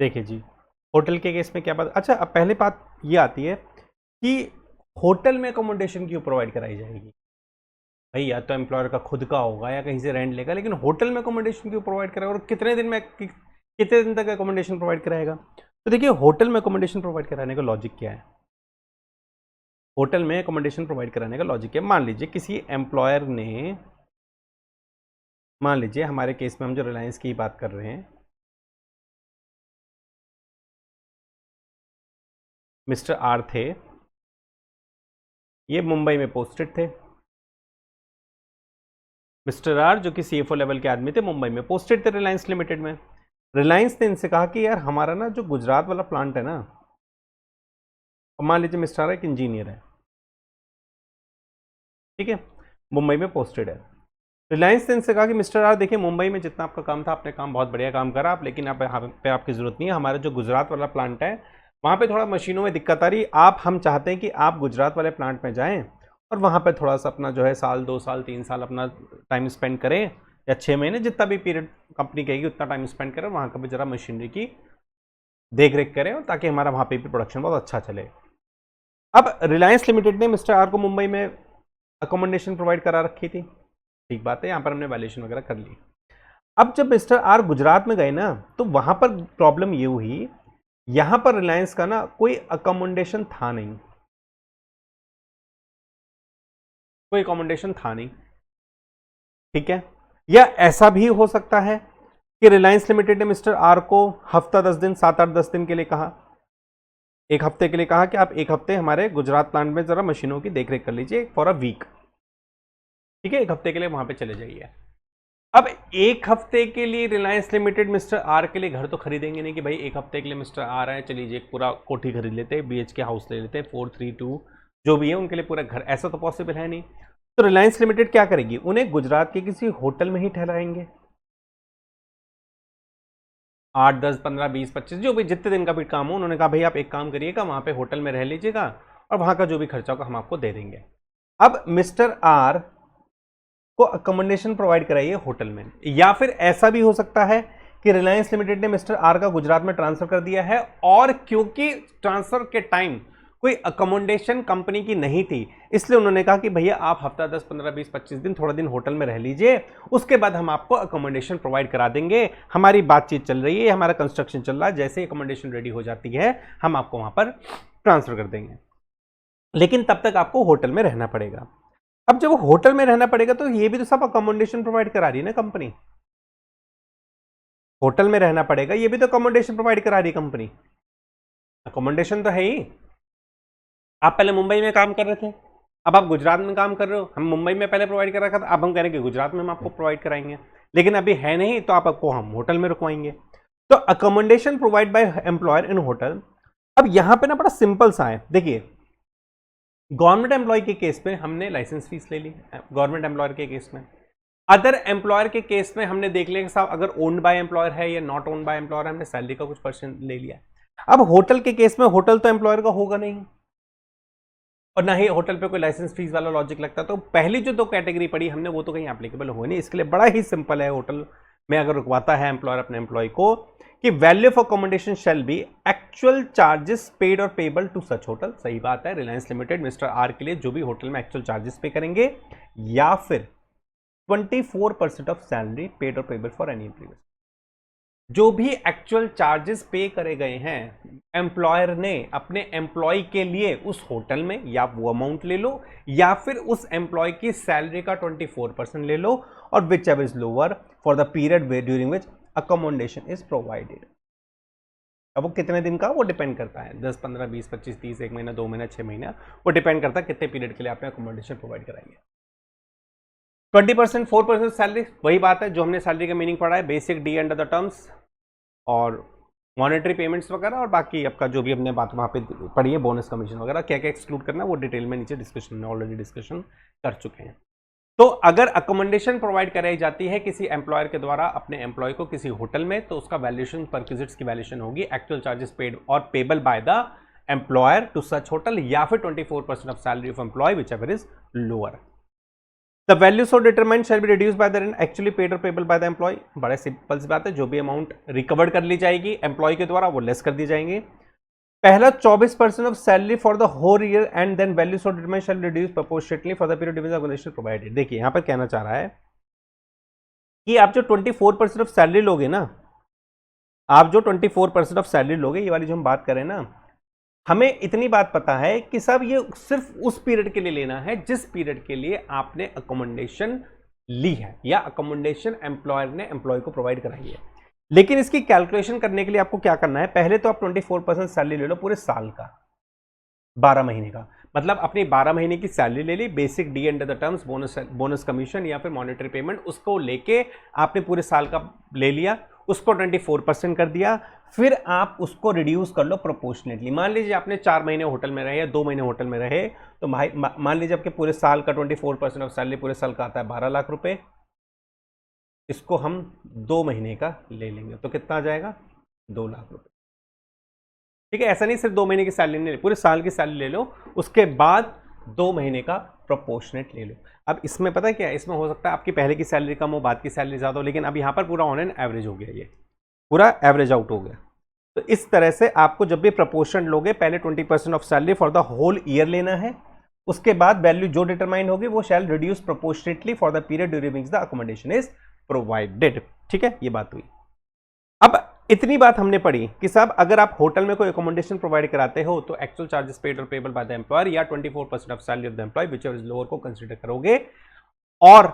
देखिए जी, होटल के केस में क्या बात, अच्छा अब पहले बात ये आती है कि होटल में अकोमोडेशन क्यों प्रोवाइड कराई जाएगी? भाई या तो एम्प्लॉयर का खुद का होगा या कहीं से रेंट लेगा, लेकिन होटल में अकोमोडेशन क्यों प्रोवाइड कराएगा और कितने दिन में कितने दिन तक अकोमोडेशन प्रोवाइड कराएगा? तो देखिए, होटल में अकोमोडेशन प्रोवाइड कराने का लॉजिक क्या है? होटल में अकोमोडेशन प्रोवाइड कराने का लॉजिक क्या है? मान लीजिए किसी एम्प्लॉयर ने, मान लीजिए हमारे केस में हम जो रिलायंस की बात कर रहे हैं, मिस्टर आर थे, ये मुंबई में पोस्टेड थे। मिस्टर आर जो कि सीएफओ लेवल के आदमी थे, मुंबई में पोस्टेड थे रिलायंस लिमिटेड में। रिलायंस ने इनसे कहा कि यार हमारा ना जो गुजरात वाला प्लांट है ना, मान लीजिए मिस्टर आर एक इंजीनियर है, ठीक है, मुंबई में पोस्टेड है। रिलायंस ने इनसे कहा कि मिस्टर आर देखिए, मुंबई में जितना आपका काम था, आपने काम बहुत बढ़िया काम करा आप, लेकिन आप यहाँ पे आपकी जरूरत नहीं है। हमारा जो गुजरात वाला प्लांट है वहाँ पे थोड़ा मशीनों में दिक्कत आ रही, आप हम चाहते हैं कि आप गुजरात वाले प्लांट में जाएं और वहाँ पे थोड़ा सा अपना जो है साल 2 साल 3 साल अपना टाइम स्पेंड करें, या 6 महीने, जितना भी पीरियड कंपनी कहेगी उतना टाइम स्पेंड करें, वहाँ का भी जरा मशीनरी की देख रेख करें, और ताकि हमारा वहाँ पे भी प्रोडक्शन बहुत अच्छा चले। अब रिलायंस लिमिटेड ने मिस्टर आर को मुंबई में अकोमोडेशन प्रोवाइड करा रखी थी, ठीक बात है, यहाँ पर हमने वैल्यूएशन वगैरह कर ली। अब जब मिस्टर आर गुजरात में गए ना, तो वहां पर प्रॉब्लम ये हुई, यहां पर रिलायंस का ना कोई अकोमोडेशन था नहीं, कोई अकोमोडेशन था नहीं, ठीक है। या ऐसा भी हो सकता है कि रिलायंस लिमिटेड ने मिस्टर आर को हफ्ता 10 दिन, 7 8 10 दिन के लिए कहा, एक हफ्ते के लिए कहा कि आप एक हफ्ते हमारे गुजरात प्लांट में जरा मशीनों की देखरेख कर लीजिए फॉर अ वीक, ठीक है, एक हफ्ते के लिए वहां पे चले जाइए। अब एक हफ्ते के लिए रिलायंस लिमिटेड मिस्टर आर के लिए घर तो खरीदेंगे नहीं कि भाई एक हफ्ते के लिए मिस्टर आर है, चलिए एक पूरा कोठी खरीद लेते हैं, BHK हाउस ले लेते हैं, 432 जो भी है उनके लिए पूरा घर, ऐसा तो पॉसिबल है नहीं। तो रिलायंस लिमिटेड क्या करेगी, उन्हें गुजरात के किसी होटल में ही ठहराएंगे, 8 10 15 20 25 जो भी जितने दिन का भी काम हो, उन्होंने कहा भाई आप एक काम करिएगा, वहां पे होटल में रह लीजिएगा और वहां का जो भी खर्चा होगा हम आपको दे देंगे। अब मिस्टर आर को अकोमोडेशन प्रोवाइड कराइए होटल में, या फिर ऐसा भी हो सकता है कि रिलायंस लिमिटेड ने मिस्टर आर का गुजरात में ट्रांसफर कर दिया है, और क्योंकि ट्रांसफर के टाइम कोई अकोमोडेशन कंपनी की नहीं थी, इसलिए उन्होंने कहा कि भैया आप हफ्ता 10 15 20 25 दिन थोड़ा दिन होटल में रह लीजिए, उसके बाद हम आपको अकोमोडेशन प्रोवाइड करा देंगे, हमारी बातचीत चल रही है, हमारा कंस्ट्रक्शन चल रहा है, जैसे अकोमोडेशन रेडी हो जाती है हम आपको वहां पर ट्रांसफर कर देंगे, लेकिन तब तक आपको होटल में रहना पड़ेगा। अब जब होटल में रहना पड़ेगा तो ये भी तो सब अकोमोडेशन प्रोवाइड करा रही है ना कंपनी, होटल में रहना पड़ेगा, ये भी तो अकोमोडेशन प्रोवाइड करा रही है कंपनी, अकोमोडेशन तो है ही। आप पहले मुंबई में काम कर रहे थे, अब आप गुजरात में काम कर रहे हो, हम मुंबई में पहले प्रोवाइड करा था, अब हम कह रहे हैं कि गुजरात में हम आपको प्रोवाइड कराएंगे, लेकिन अभी है नहीं तो आपको हम होटल में रुकवाएंगे। तो accommodation provide by employer in hotel. अब यहां पे ना बड़ा सिंपल सा है, देखिए गवर्नमेंट एम्प्लॉय के केस में हमने लाइसेंस फीस ले ली, गवर्नमेंट एम्प्लॉयर के केस में, अदर एम्प्लॉयर के केस में हमने देख लिया कि साहब अगर ओन्ड बाय एम्प्लॉयर है या नॉट ओन्ड बाय एम्प्लॉयर, हमने सैलरी का कुछ परसेंट ले लिया। अब होटल के केस में होटल तो एम्प्लॉयर का होगा नहीं, और ना ही होटल पे कोई लाइसेंस फीस वाला लॉजिक लगता, तो पहली जो 2 कैटेगरी पड़ी हमने वो तो कहीं एप्लीकेबल हो नहीं। इसके लिए बड़ा ही सिंपल है, होटल में अगर रुकवाता है एम्प्लॉयर अपने एम्प्लॉय को कि value of accommodation shall be actual charges paid और पेबल टू सच होटल, सही बात है, रिलायंस लिमिटेड मिस्टर आर के लिए जो भी होटल में एक्चुअल चार्जेस पे करेंगे, या फिर 24% ऑफ सैलरी पेड और पेबल फॉर एनी एम्प्लॉय, जो भी एक्चुअल चार्जेस पे करे गए हैं एम्प्लॉयर ने अपने एम्प्लॉय के लिए उस होटल में, या वो अमाउंट ले लो या फिर उस एम्प्लॉय की सैलरी का 24% ले लो, और which ever is lower for the period during which accommodation is provided. अब वो कितने दिन का, वो डिपेंड करता है, 10 15 20 25 30 1 महीना 2 महीना 6 महीना, वो डिपेंड करता है कितने पीरियड के लिए आपने अकोमोडेशन प्रोवाइड कराई है। 20% 4% सैलरी, वही बात है जो हमने सैलरी का मीनिंग पढ़ा है, basic D under the terms और मॉनेटरी पेमेंट्स वगैरह, और बाकी आपका जो भी हमने बात वहाँ पे पढ़ी है, बोनस कमीशन वगैरह क्या क्या एक्सक्लूड करना है वो डिटेल में नीचे डिस्कशन में ऑलरेडी डिस्कशन कर चुके हैं। तो अगर अकोमोडेशन प्रोवाइड कराई जाती है किसी एम्प्लॉयर के द्वारा अपने एम्प्लॉय को किसी होटल में, तो उसका वैल्यूएशन परक्विजिट्स की वैल्यूएशन होगी एक्चुअल चार्जेस पेड और payable by the employer to such hotel, या फिर 24% of salary of employee whichever is lower. The value so determined shall be reduce by the rent actually paid और payable by the employee. बड़ा simple सी बात है, जो भी amount recover कर ली जाएगी एम्प्लॉय के द्वारा वो लेस कर दी जाएंगे। पहला 24% of salary for the whole year and then value so determined shall reduce proportionately for the period during the organisation provided. देखिए यहां पर कहना चाह रहा है कि आप जो 24% ऑफ सैलरी लोगे ना, आप जो 24% ऑफ सैलरी लोगे, ये वाली जो हम बात करें ना, हमें इतनी बात पता है कि साहब ये सिर्फ उस पीरियड के लिए लेना है जिस पीरियड के लिए आपने अकोमोडेशन ली है या अकोमोडेशन एम्प्लॉयर ने एम्प्लॉय को प्रोवाइड कराई है। लेकिन इसकी कैलकुलेशन करने के लिए आपको क्या करना है, पहले तो आप 24% सैलरी ले लो पूरे साल का, 12 महीने का, मतलब अपनी 12 महीने की सैलरी ले ली, basic D under the terms, bonus commission या फिर मॉनेटरी पेमेंट, उसको लेके आपने पूरे साल का ले लिया, उसको 24% कर दिया, फिर आप उसको रिड्यूस कर लो प्रोपोर्शनेटली। मान लीजिए आपने 4 महीने होटल में रहे या 2 महीने होटल में रहे, तो मान लीजिए आपके पूरे साल का 24% ऑफ सैलरी पूरे साल का आता है 12 लाख रुपए, इसको हम 2 महीने का ले लेंगे तो कितना आ जाएगा, 2 लाख रुपए। ठीक है, ऐसा नहीं सिर्फ 2 महीने की सैलरी नहीं, पूरे साल की सैलरी ले लो, उसके बाद 2 महीने का प्रोपोर्शनेट ले लो। अब इसमें पता है क्या है, इसमें हो सकता है आपकी पहले की सैलरी कम हो, बाद की सैलरी ज़्यादा हो, लेकिन अब यहाँ पर पूरा ऑन एन एवरेज हो गया, ये पूरा एवरेज आउट हो गया। तो इस तरह से आपको जब भी प्रपोर्शन लोगे, पहले 20% of salary for the whole year लेना है, उसके बाद वैल्यू जो डिटरमाइन होगी वो shall reduce proportionately for the period during the accommodation is provided. ठीक है, ये बात हुई। अब इतनी बात हमने पढ़ी कि साहब अगर आप होटल में कोई अकोमोडेशन प्रोवाइड कराते हो तो एक्चुअल चार्जेस पेड और पेबल बाय द एम्प्लॉयर या 24% of salary of the employee whichever is lower को कंसीडर करोगे। और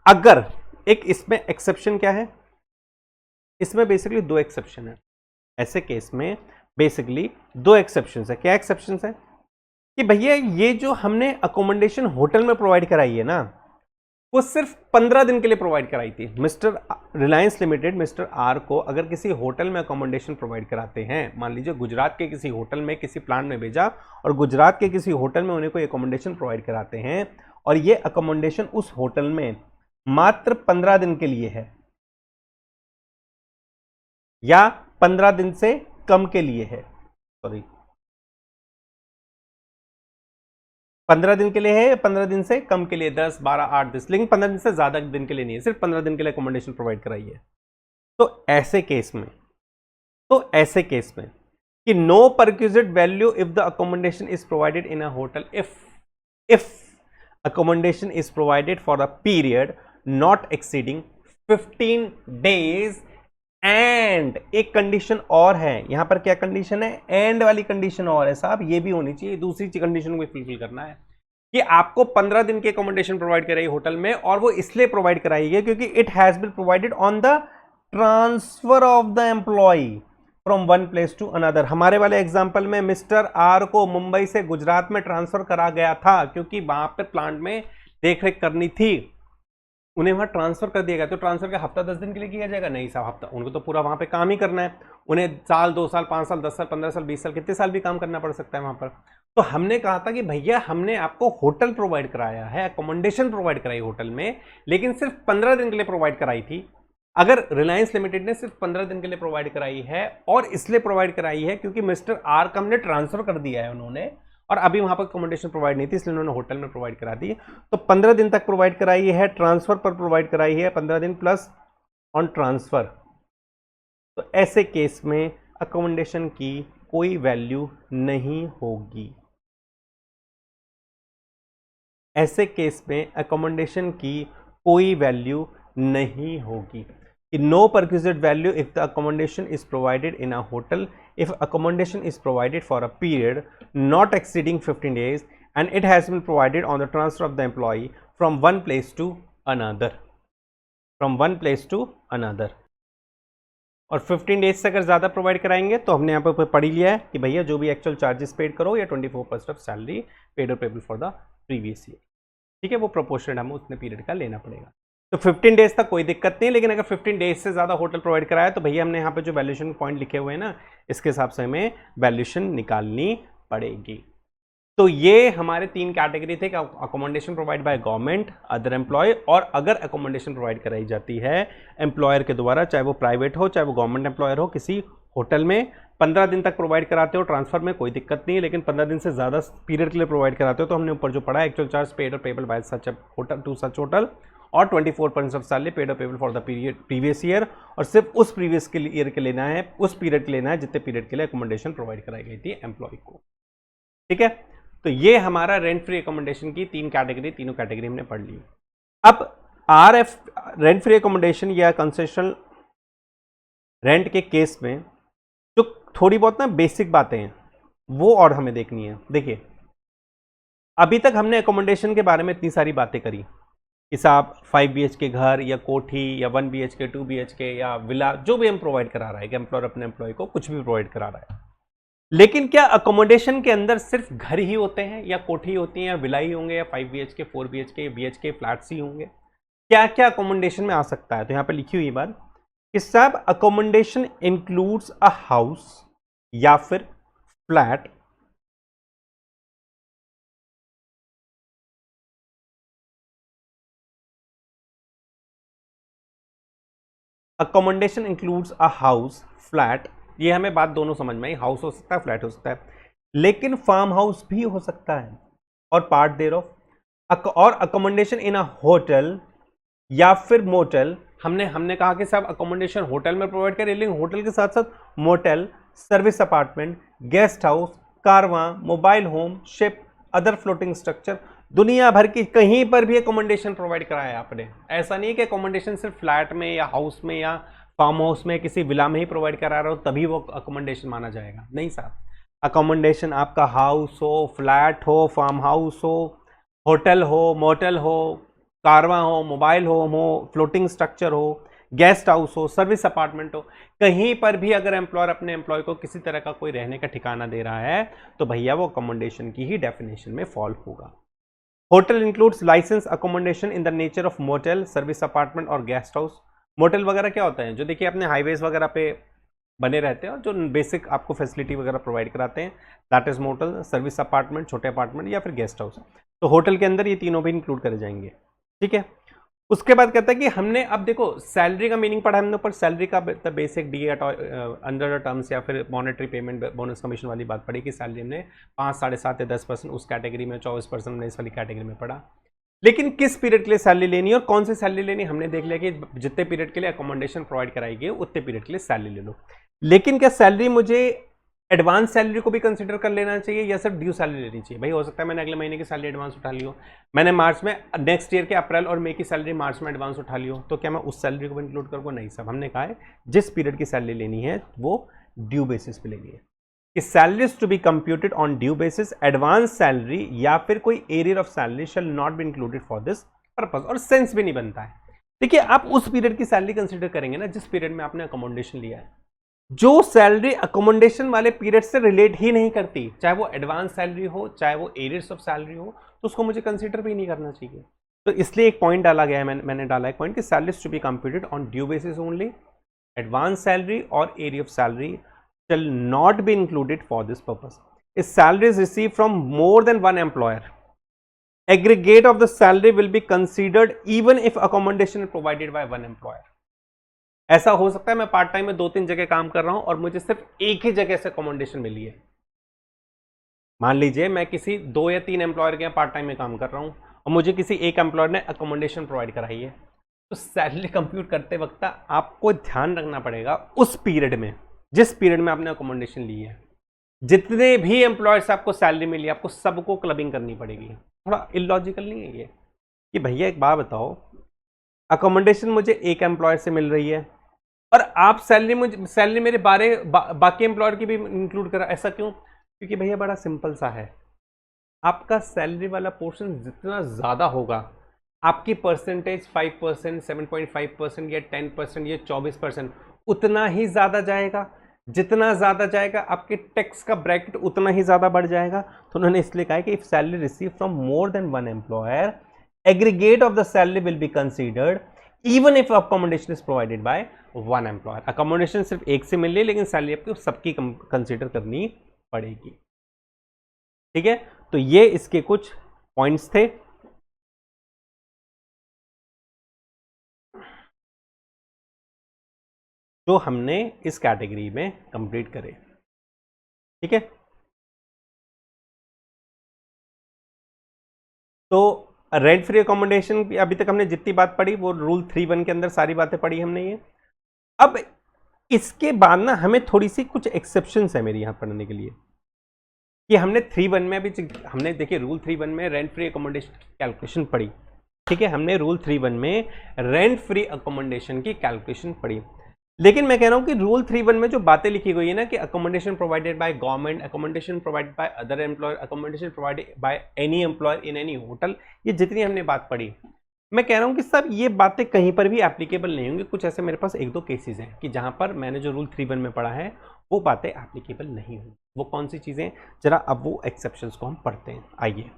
अगर एक इसमें एक्सेप्शन क्या है, इसमें बेसिकली 2 एक्सेप्शन है। ऐसे केस में बेसिकली 2 एक्सेप्शन है। क्या एक्सेप्शन है कि भैया ये जो हमने अकोमोडेशन होटल में प्रोवाइड कराई है ना, वो सिर्फ 15 दिन के लिए प्रोवाइड कराई थी। Mister Reliance limited mister R को अगर किसी होटल में अकोमोडेशन प्रोवाइड कराते हैं, मान लीजिए गुजरात के किसी होटल में किसी प्लांट में भेजा और गुजरात के किसी होटल में उन्हें कोई अकोमोडेशन प्रोवाइड कराते हैं और ये अकोमोडेशन उस होटल में मात्र 15 दिन के लिए है या 15 दिन से कम के लिए है, 15 दिन के लिए है, 15 दिन से कम के लिए, 10, 12, 8, 10, लेकिन 15 दिन से ज्यादा दिन के लिए नहीं है, सिर्फ 15 दिन के लिए अकोमोडेशन प्रोवाइड कराई है। तो ऐसे केस में कि no perquisite value if the accommodation is provided in a hotel, if accommodation is provided for a period not exceeding 15 days and एक कंडीशन और है। यहां पर क्या कंडीशन है, एंड वाली कंडीशन और है साहब, ये भी होनी चाहिए, दूसरी कंडीशन को फुलफिल करना है कि आपको 15 दिन की अकोमोडेशन प्रोवाइड कराई होटल में, और वो इसलिए प्रोवाइड कराई है क्योंकि it has been provided on the transfer of the employee from one place to another. हमारे वाले एग्जांपल में मिस्टर आर को मुंबई से गुजरात में ट्रांसफर करा गया था क्योंकि वहां पर प्लांट में देखरेख करनी थी, उन्हें वहां ट्रांसफर कर दिया गया। तो ट्रांसफर का हफ्ता 10 दिन के लिए किया जाएगा, नहीं साहब हफ्ता, उनको तो पूरा वहां पे काम ही करना है, उन्हें साल 2 साल 5 साल 10 साल 15 साल 20 साल कितने साल भी काम करना पड़ सकता है वहां पर। तो हमने कहा था कि भैया हमने आपको होटल प्रोवाइड कराया है, अकोमोडेशन प्रोवाइड कराई होटल में, लेकिन सिर्फ 15 दिन के लिए प्रोवाइड कराई थी। अगर रिलायंस लिमिटेड ने सिर्फ 15 दिन के लिए प्रोवाइड कराई है और इसलिए प्रोवाइड कराई है क्योंकि मिस्टर आर का हमने ट्रांसफर कर दिया है उन्होंने, और अभी वहां पर अकोमोडेशन प्रोवाइड नहीं थी इसलिए उन्होंने होटल में प्रोवाइड करा दी, तो 15 दिन तक प्रोवाइड कराई है, ट्रांसफर पर प्रोवाइड कराई है 15 दिन प्लस ऑन ट्रांसफर। तो ऐसे केस में अकोमोडेशन की कोई वैल्यू नहीं होगी। ऐसे केस में अकोमोडेशन की कोई वैल्यू नहीं होगी। No perquisite value if the accommodation is provided in a hotel, if accommodation is provided for a period not exceeding 15 days and it has been provided on the transfer of the employee from one place to another, और 15 days से अगर ज़्यादा provide कराएंगे तो हमने यहाँ पर पढ़ लिया है कि भैया जो भी एक्चुअल चार्जेस पेड करो या 24% ऑफ सैलरी पेड और payable for the previous year, ठीक है, वो प्रोपोर्शनल हमें उतने पीरियड का लेना पड़ेगा। तो 15 डेज तक कोई दिक्कत नहीं, लेकिन अगर 15 डेज से ज़्यादा होटल प्रोवाइड कराया तो भैया हमने यहाँ पे जो वैल्यूएशन पॉइंट लिखे हुए हैं ना, इसके हिसाब से हमें वैल्यूएशन निकालनी पड़ेगी। तो ये हमारे 3 कैटेगरी थे कि accommodation provide by government, other employee, और अगर अकोमोडेशन प्रोवाइड कराई जाती है एम्प्लॉयर के द्वारा, चाहे वो प्राइवेट हो चाहे वो गवर्नमेंट एम्प्लॉयर हो, किसी होटल में 15 दिन तक प्रोवाइड कराते हो, ट्रांसफर में कोई दिक्कत नहीं है, लेकिन 15 दिन से ज़्यादा पीरियड के लिए प्रोवाइड कराते हो तो हमने ऊपर जो पढ़ा, एक्चुअल चार्ज पेड और payable by such hotel to such hotel, और 24% ऑफ सैलरी पेड और payable for the period previous year, और सिर्फ उस प्रीवियस के ईयर के लेना है, उस पीरियड के लेना है जितने पीरियड के लिए अकोमोडेशन प्रोवाइड कराई गई थी एम्प्लॉय को। ठीक है, तो ये हमारा रेंट फ्री अकोमोडेशन की तीन कैटेगरी, तीनों कैटेगरी हमने पढ़ ली। अब RF रेंट फ्री अकोमोडेशन या कंसेशनल रेंट के केस में जो थोड़ी बहुत ना बेसिक बातें हैं वो और हमें देखनी है। देखिए, अभी तक हमने अकोमोडेशन के बारे में इतनी सारी बातें करी कि साहब 5 BHK घर या कोठी या 1 BHK 2 BHK या विला, जो भी हम प्रोवाइड करा रहा है कि एम्प्लॉयर अपने एम्प्लॉय को कुछ भी प्रोवाइड करा रहा है, लेकिन क्या अकोमोडेशन के अंदर सिर्फ घर ही होते हैं या कोठी होती है या विला ही होंगे या 5 BHK 4 BHK BHK फ्लैट्स ही होंगे? क्या क्या अकोमोडेशन में आ सकता है? तो यहाँ पे लिखी हुई बात कि सब अकोमोडेशन इंक्लूड्स अ हाउस या फिर flat accommodation includes a house flat, ये हमें बात दोनों समझ में आई, हाउस हो सकता है फ्लैट हो सकता है, लेकिन फार्म हाउस भी हो सकता है और पार्ट देयर ऑफ, और अकोमोडेशन इन अ होटल या फिर मोटल। हमने कहा कि साहब अकोमोडेशन होटल में प्रोवाइड करें, लेकिन होटल के साथ साथ motel, service apartment, guest house, caravan, mobile home, ship, other floating structure, दुनिया भर की कहीं पर भी अकोमोडेशन प्रोवाइड कराया आपने। ऐसा नहीं कि अकोमोडेशन सिर्फ फ्लैट में या हाउस में या फार्म हाउस में किसी विला में ही प्रोवाइड करा रहा हो तभी वो अकोमोडेशन माना जाएगा, नहीं साहब। अकोमोडेशन आपका हाउस हो, फ्लैट हो, फार्म हाउस हो, होटल हो, मोटल हो, कारवां हो, मोबाइल होम हो, फ्लोटिंग स्ट्रक्चर हो, गेस्ट हाउस हो, सर्विस अपार्टमेंट हो, कहीं पर भी अगर एम्प्लॉयर अपने एम्प्लॉय को किसी तरह का कोई रहने का ठिकाना दे रहा है तो भैया वो अकोमोडेशन की ही डेफिनेशन में फॉल होगा। Hotel includes licence accommodation in the nature of motel, service apartment और गेस्ट हाउस। मोटेल वगैरह क्या होता है? जो देखिए अपने हाईवेज वगैरह पे बने रहते हैं और जो बेसिक आपको फैसिलिटी वगैरह प्रोवाइड कराते हैं, that is motel, service apartment, छोटे अपार्टमेंट या फिर गेस्ट हाउस। तो होटल के अंदर ये तीनों भी इंक्लूड करे जाएंगे। ठीक है, उसके बाद कहता है कि हमने अब देखो सैलरी का मीनिंग पढ़ा हमने ऊपर, सैलरी का basic D under the terms या फिर मॉनेटरी पेमेंट बोनस कमीशन वाली बात पढ़ी कि सैलरी हमने 5, 7.5 या 10% उस कैटेगरी में, 24% हमने इस वाली कैटेगरी में पढ़ा। लेकिन किस पीरियड के लिए सैलरी लेनी है और कौन सी सैलरी लेनी, हमने देख लिया कि जितने पीरियड के लिए अकोमोडेशन प्रोवाइड कराएगी उतने पीरियड के लिए सैलरी ले लो। लेकिन क्या सैलरी मुझे एडवांस सैलरी को भी कंसीडर कर लेना चाहिए या सिर्फ ड्यू सैलरी लेनी चाहिए? भाई हो सकता है मैंने अगले महीने की सैलरी एडवांस उठा ली हो, मैंने मार्च में नेक्स्ट ईयर के अप्रैल और मई की सैलरी मार्च में एडवांस उठा ली हो, तो क्या मैं उस सैलरी को भी इंक्लूड करूँगा? नहीं सब, हमने कहा है जिस पीरियड की सैलरी लेनी है वो ड्यू बेसिस पे लेनी है कि salaries to be computed on due basis, advance salary या फिर कोई arrear of salary shall not be included for this purpose. और सेंस भी नहीं बनता है। देखिए आप उस पीरियड की सैलरी कंसिडर करेंगे ना जिस पीरियड में आपने अकोमोडेशन लिया है। जो सैलरी अकोमोडेशन वाले पीरियड से रिलेट ही नहीं करती, चाहे वो एडवांस सैलरी हो चाहे वो एरियर्स ऑफ सैलरी हो, तो उसको मुझे कंसीडर भी नहीं करना चाहिए। तो इसलिए एक पॉइंट डाला गया है, मैंने डाला एक पॉइंट कि salaries to be computed on due basis only, advance salary और area of salary shall not be included for this purpose. If salary is received from more than one employer, aggregate of the salary will be considered even if accommodation is provided by one employer. ऐसा हो सकता है मैं part time में 2-3 जगह काम कर रहा हूं और मुझे सिर्फ एक ही जगह से अकोमोडेशन मिली है। मान लीजिए मैं किसी 2 या 3 एम्प्लॉयर के पार्ट टाइम में काम कर रहा हूं और मुझे किसी एक एम्प्लॉयर ने अकोमोडेशन प्रोवाइड कराई है, तो सैलरी कंप्यूट करते वक्त आपको ध्यान रखना पड़ेगा उस पीरियड में, जिस पीरियड में आपने अकोमोडेशन ली है, जितने भी एम्प्लॉयर से आपको सैलरी मिली आपको सबको क्लबिंग करनी पड़ेगी। थोड़ा इलॉजिकल नहीं है ये कि भैया एक बात बताओ, अकोमोडेशन मुझे एक एम्प्लॉयर से मिल रही है और आप सैलरी मेरे बाकी एम्प्लॉयर की भी इंक्लूड करा, ऐसा क्यों? क्योंकि भैया बड़ा सिंपल सा है, आपका सैलरी वाला पोर्शन जितना ज़्यादा होगा आपकी परसेंटेज 5%, 7.5% या 10% या 24% उतना ही ज़्यादा जाएगा। जितना ज़्यादा जाएगा आपके टैक्स का ब्रैकेट उतना ही ज़्यादा बढ़ जाएगा। तो उन्होंने इसलिए कहा है कि if salary receive from more than one employer, aggregate of the salary will be considered even if accommodation is provided by one employer. Accommodation सिर्फ एक से मिल रही है लेकिन सैलरी आपको सबकी कंसीडर करनी पड़ेगी। ठीक है, तो ये इसके कुछ पॉइंट्स थे। जो हमने इस कैटेगरी में कंप्लीट करे। ठीक है, तो रेंट फ्री अकोमोडेशन अभी तक हमने जितनी बात पढ़ी वो रूल 3.1 के अंदर सारी बातें पढ़ी हमने ये। अब इसके बाद ना हमें थोड़ी सी कुछ एक्सेप्शंस है मेरी यहां पढ़ने के लिए कि हमने 3.1 में अभी हमने देखिए रूल 3.1 में रेंट फ्री अकोमोडेशन की कैलकुलेशन पढ़ी। ठीक है, हमने रूल 3.1 में रेंट फ्री अकोमोडेशन की कैलकुलेशन पढ़ी, लेकिन मैं कह रहा हूं कि रूल 3.1 में जो बातें लिखी गई है ना कि accommodation provided by government, accommodation provided by other employer, accommodation provided by any employer in any hotel, ये जितनी हमने बात पढ़ी, मैं कह रहा हूं कि सब ये बातें कहीं पर भी एप्लीकेबल नहीं होंगी। कुछ ऐसे मेरे पास एक दो केसेस हैं कि जहां पर मैंने जो रूल 3.1 में पढ़ा है वो बातें एप्लीकेबल नहीं होंगी। वो कौन सी चीजें, जरा अब वो एक्सेप्शंस को हम पढ़ते हैं। आइए,